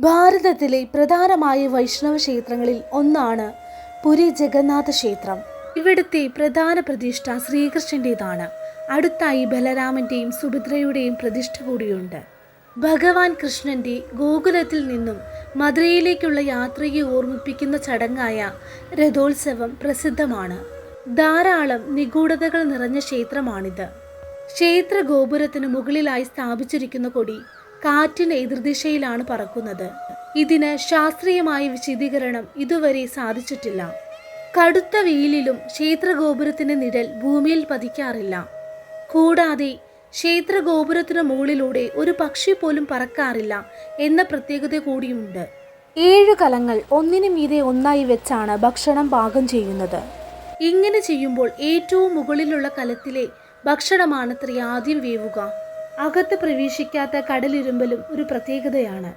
ഭാരതത്തിലെ പ്രധാനമായ വൈഷ്ണവ ക്ഷേത്രങ്ങളിൽ ഒന്നാണ് പുരി ജഗന്നാഥ ക്ഷേത്രം. ഇവിടുത്തെ പ്രധാന പ്രതിഷ്ഠ ശ്രീകൃഷ്ണൻ്റെതാണ്. അടുത്തായി ബലരാമന്റെയും സുഭദ്രയുടെയും പ്രതിഷ്ഠ കൂടിയുണ്ട്. ഭഗവാൻ കൃഷ്ണന്റെ ഗോകുലത്തിൽ നിന്നും മധുരയിലേക്കുള്ള യാത്രയെ ഓർമ്മിപ്പിക്കുന്ന ചടങ്ങായ രഥോത്സവം പ്രസിദ്ധമാണ്. ധാരാളം നിഗൂഢതകൾ നിറഞ്ഞ ക്ഷേത്രമാണിത്. ക്ഷേത്ര ഗോപുരത്തിന് മുകളിലായി സ്ഥാപിച്ചിരിക്കുന്ന കൊടി കാറ്റിന് എതിർദിശയിലാണ് പറക്കുന്നത്. ഇതിന് ശാസ്ത്രീയമായ വിശദീകരണം ഇതുവരെ സാധിച്ചിട്ടില്ല. കടുത്ത വെയിലിലും ക്ഷേത്ര ഗോപുരത്തിന്റെ നിഴൽ ഭൂമിയിൽ പതിക്കാറില്ല. കൂടാതെ ക്ഷേത്ര ഗോപുരത്തിന് മുകളിലൂടെ ഒരു പക്ഷി പോലും പറക്കാറില്ല എന്ന പ്രത്യേകത കൂടിയുണ്ട്. 7 കലങ്ങൾ ഒന്നിനു മീതെ ഒന്നായി വെച്ചാണ് ഭക്ഷണം പാകം ചെയ്യുന്നത്. ഇങ്ങനെ ചെയ്യുമ്പോൾ ഏറ്റവും മുകളിലുള്ള കലത്തിലെ ഭക്ഷണമാണത്രേ ആദ്യം വേവുക. അകത്ത് പ്രവേശിക്കാത്ത കടലിരുമ്പലും ഒരു പ്രത്യേകതയാണ്.